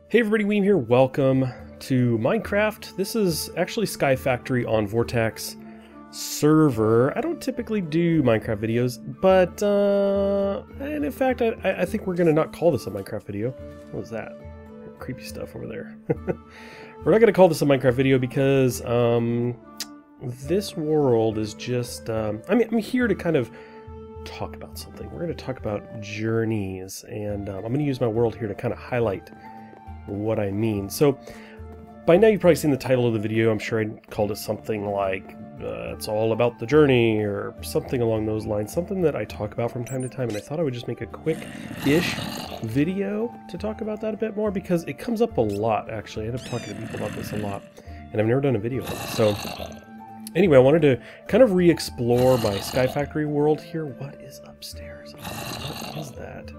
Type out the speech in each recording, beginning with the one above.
Hey everybody, Weem here. Welcome to Minecraft. This is actually Sky Factory on Vortex server. I don't typically do Minecraft videos, but and in fact, I think we're gonna not call this a Minecraft video. What was that? Creepy stuff over there. We're not gonna call this a Minecraft video because this world is just. I'm here to kind of talk about something. We're gonna talk about journeys, and I'm gonna use my world here to kind of highlight what I mean. So by now you've probably seen the title of the video. I'm sure I called it something like it's all about the journey or something along those lines, something that I talk about from time to time, and I thought I would just make a quick-ish video to talk about that a bit more because it comes up a lot. Actually, I end up talking to people about this a lot, and I've never done a video on it. So anyway, I wanted to kind of re-explore my Sky Factory world here. What is upstairs? What is that?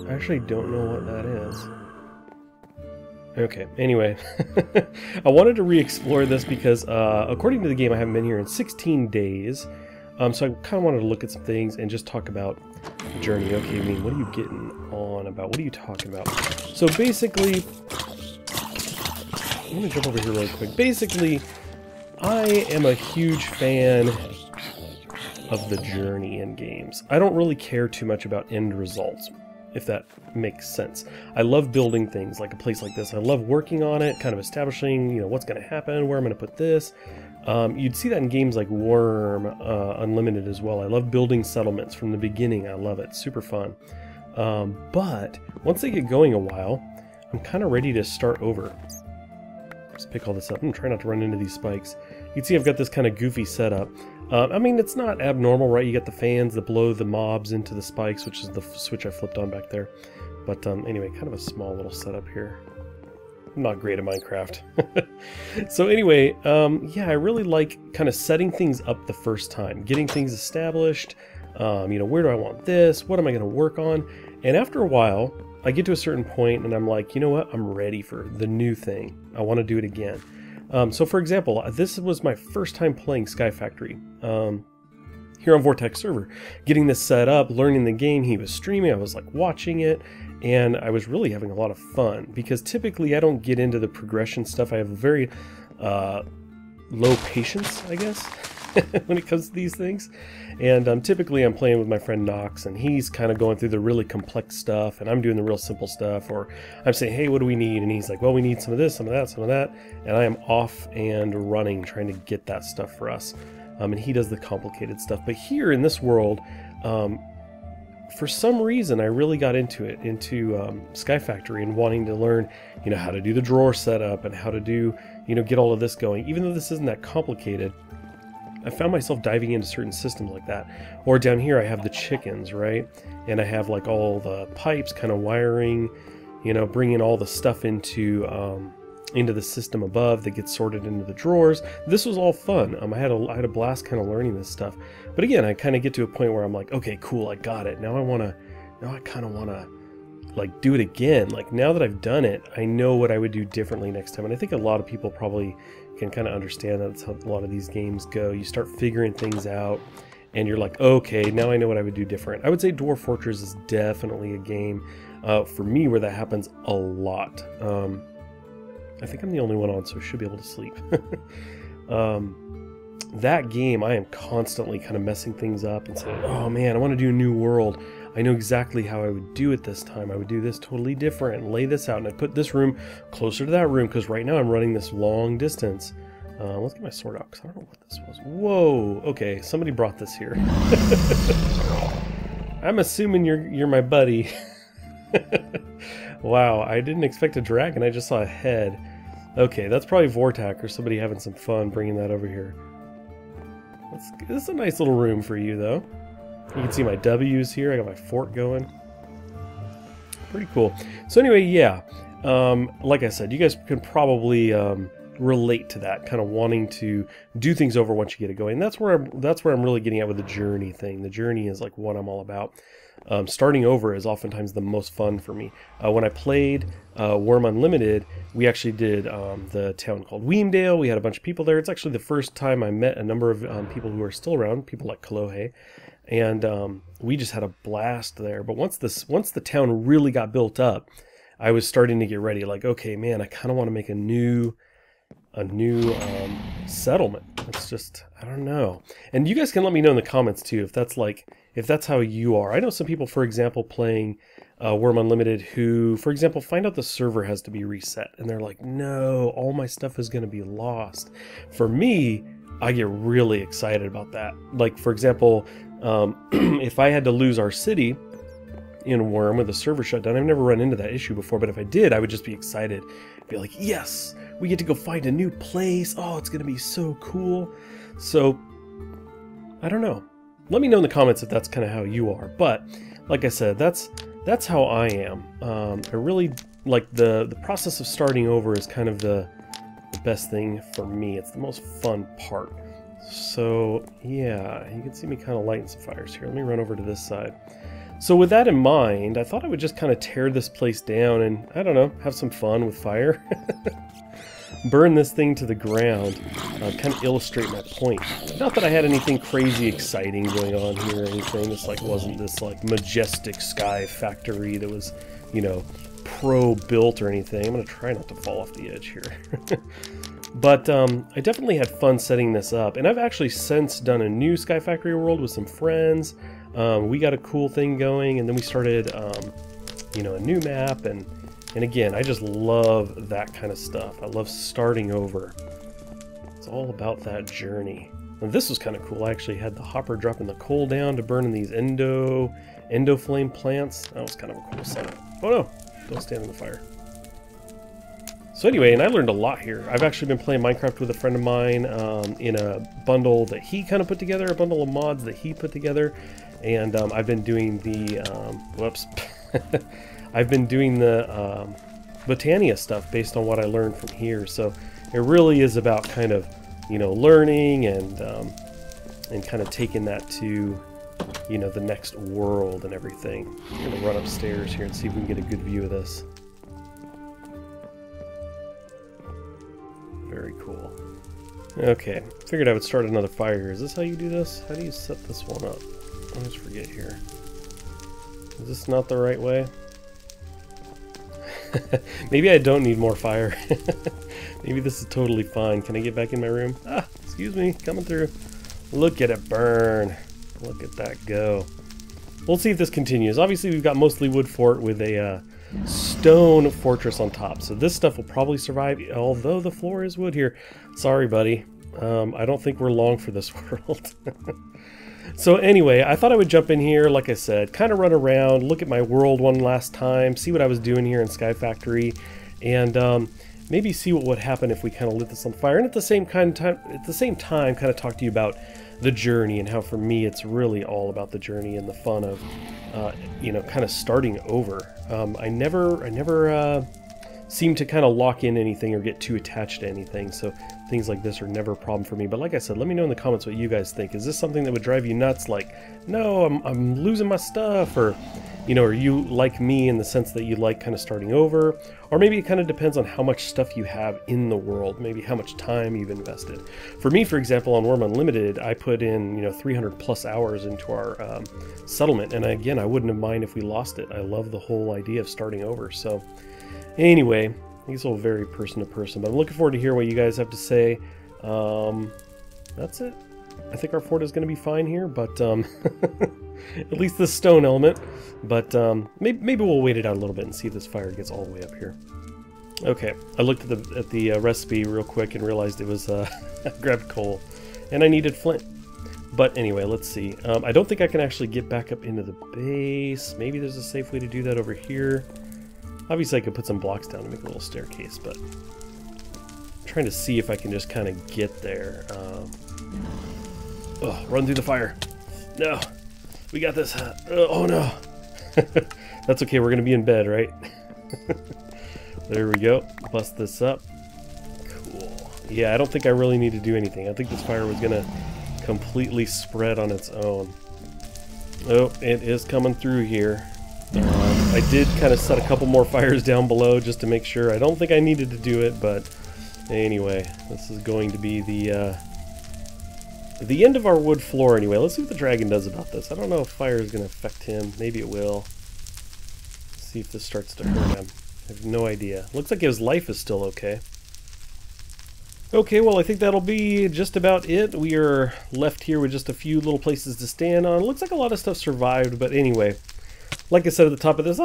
I actually don't know what that is. Okay, anyway. I wanted to re-explore this because, according to the game, I haven't been here in 16 days. So I kind of wanted to look at some things and just talk about the journey. Okay, I mean, what are you getting on about? What are you talking about? So basically, I'm going to jump over here really quick. Basically, I am a huge fan of the journey in games. I don't really care too much about end results, if that makes sense. I love building things like a place like this. I love working on it, kind of establishing, you know, what's going to happen, where I'm going to put this. You'd see that in games like Worm Unlimited as well. I love building settlements from the beginning. I love it. Super fun. But once they get going a while, I'm kind of ready to start over. Let's pick all this up. I'm trying not to run into these spikes. You can see I've got this kind of goofy setup. I mean, it's not abnormal, right? You get the fans that blow the mobs into the spikes, which is the switch I flipped on back there. But anyway, kind of a small little setup here. I'm not great at Minecraft. So anyway, yeah, I really like kind of setting things up the first time, getting things established. You know, where do I want this? What am I going to work on? And after a while, I get to a certain point and I'm like, you know what? I'm ready for the new thing. I want to do it again. So for example, this was my first time playing Sky Factory here on Vortex server. Getting this set up, learning the game, he was streaming, I was like watching it, and I was really having a lot of fun because typically I don't get into the progression stuff. I have a very low patience, I guess, when it comes to these things. And typically I'm playing with my friend Nox, and he's kind of going through the really complex stuff, and I'm doing the real simple stuff, or I'm saying, hey, what do we need? And he's like, well, we need some of this, some of that, some of that, and I am off and running trying to get that stuff for us. And he does the complicated stuff. But here in this world, for some reason, I really got into Sky Factory and wanting to learn, you know, how to do the drawer setup and how to do, you know, get all of this going. Even though this isn't that complicated, I found myself diving into certain systems like that. Or down here I have the chickens, right? And I have like all the pipes kind of wiring, you know, bringing all the stuff into the system above that gets sorted into the drawers. This was all fun. I had a blast kind of learning this stuff. But again, I kind of get to a point where I'm like, okay, cool, I got it. Now I kind of want to like do it again. Like now that I've done it, I know what I would do differently next time. And I think a lot of people probably can kind of understand that's how a lot of these games go. You start figuring things out and you're like, okay, now I know what I would do different. I would say Dwarf Fortress is definitely a game for me where that happens a lot. I think I'm the only one on, so I should be able to sleep. That game, I am constantly kind of messing things up and saying, oh man, I want to do a new world. I know exactly how I would do it this time. I would do this totally different and lay this out, and I put this room closer to that room because right now I'm running this long distance. Let's get my sword out because I don't know what this was. Whoa, okay, somebody brought this here. I'm assuming you're my buddy. Wow, I didn't expect a dragon, I just saw a head. Okay, that's probably Vortac or somebody having some fun bringing that over here. This is a nice little room for you, though. You can see my W's here. I got my fort going. Pretty cool. So anyway, yeah. Like I said, you guys can probably relate to that, kind of wanting to do things over once you get it going. That's where I'm really getting at with the journey thing. The journey is like what I'm all about. Starting over is oftentimes the most fun for me. When I played Worm Unlimited, we actually did the town called Weemdale. We had a bunch of people there. It's actually the first time I met a number of people who are still around, people like Kalohe. And we just had a blast there. But once the town really got built up, I was starting to get ready. Like, okay, man, I kind of want to make a new settlement. It's just, I don't know. And you guys can let me know in the comments too if that's how you are. I know some people, for example, playing Worm Unlimited who, for example, find out the server has to be reset and they're like, no, all my stuff is going to be lost. For me, I get really excited about that. Like, for example, if I had to lose our city in Worm with a server shutdown, I've never run into that issue before, but if I did, I would just be excited. Be like, yes, we get to go find a new place. Oh, it's going to be so cool. So, I don't know. Let me know in the comments if that's kind of how you are. But, like I said, that's how I am. I really, like, the process of starting over is kind of the best thing for me. It's the most fun part. So, yeah, you can see me kind of lighting some fires here. Let me run over to this side. So with that in mind, I thought I would just kind of tear this place down and, I don't know, have some fun with fire. Burn this thing to the ground, kind of illustrate my point. Not that I had anything crazy exciting going on here or anything. This like wasn't this like majestic sky factory that was, you know, pro-built or anything. I'm going to try not to fall off the edge here. But I definitely had fun setting this up, and I've actually since done a new Sky Factory world with some friends. We got a cool thing going, and then we started, you know, a new map, and again, I just love that kind of stuff. I love starting over. It's all about that journey. And this was kind of cool. I actually had the hopper dropping the coal down to burn in these endo flame plants. That was kind of a cool setup. Oh no, don't stand in the fire. So anyway, and I learned a lot here. I've actually been playing Minecraft with a friend of mine in a bundle that he kind of put together, a bundle of mods that he put together. And I've been doing the, whoops, I've been doing the Botania stuff based on what I learned from here. So it really is about kind of, you know, learning and kind of taking that to, you know, the next world and everything. I'm going to run upstairs here and see if we can get a good view of this. Very cool. Okay, figured I would start another fire here. Is this how you do this? How do you set this one up? I always forget here. Is this not the right way? Maybe I don't need more fire. Maybe this is totally fine. Can I get back in my room? Ah, excuse me, coming through. Look at it burn. Look at that go. We'll see if this continues. Obviously, we've got mostly wood fort with a stone fortress on top. So this stuff will probably survive, although the floor is wood here. Sorry, buddy. I don't think we're long for this world. So anyway, I thought I would jump in here, like I said, kind of run around, look at my world one last time, see what I was doing here in Sky Factory, and maybe see what would happen if we kind of lit this on fire. And at the same time, kind of talk to you about the journey and how for me it's really all about the journey and the fun of, you know, kind of starting over. I never seem to kind of lock in anything or get too attached to anything, so things like this are never a problem for me. But like I said, let me know in the comments what you guys think. Is this something that would drive you nuts, like, no, I'm losing my stuff, or, you know, are you like me in the sense that you like kind of starting over? Or maybe it kind of depends on how much stuff you have in the world, maybe how much time you've invested. For me, for example, on Worm Unlimited, I put in, you know, 300 plus hours into our settlement, and again, I wouldn't have minded if we lost it. I love the whole idea of starting over. So anyway, I think it's all very person to person, but I'm looking forward to hear what you guys have to say. That's it. I think our fort is going to be fine here, but at least the stone element. But maybe we'll wait it out a little bit and see if this fire gets all the way up here. Okay, I looked at the recipe real quick and realized it was I grabbed coal, and I needed flint. But anyway, let's see. I don't think I can actually get back up into the base. Maybe there's a safe way to do that over here. Obviously, I could put some blocks down to make a little staircase, but I'm trying to see if I can just kind of get there. Oh, run through the fire. No, we got this. Oh, no. That's okay. We're going to be in bed, right? There we go. Bust this up. Cool. Yeah, I don't think I really need to do anything. I think this fire was going to completely spread on its own. Oh, it is coming through here. I did kind of set a couple more fires down below just to make sure. I don't think I needed to do it, but anyway, this is going to be the end of our wood floor anyway. Let's see what the dragon does about this. I don't know if fire is going to affect him. Maybe it will. Let's see if this starts to hurt him. I have no idea. Looks like his life is still okay. Okay, well, I think that'll be just about it. We are left here with just a few little places to stand on. Looks like a lot of stuff survived, but anyway, like I said at the top of this,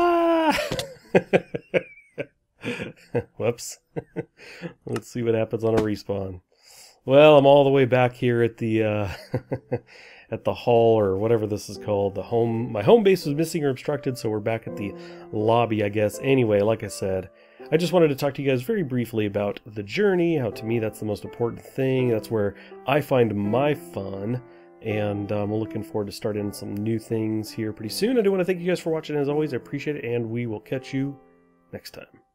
whoops. Let's see what happens on a respawn. Well, I'm all the way back here at the at the hall, or whatever this is called. The home. My home base was missing or obstructed, so we're back at the lobby, I guess. Anyway, like I said, I just wanted to talk to you guys very briefly about the journey, how to me that's the most important thing. That's where I find my fun, and I'm looking forward to starting some new things here pretty soon. I do want to thank you guys for watching. As always, I appreciate it, and we will catch you next time.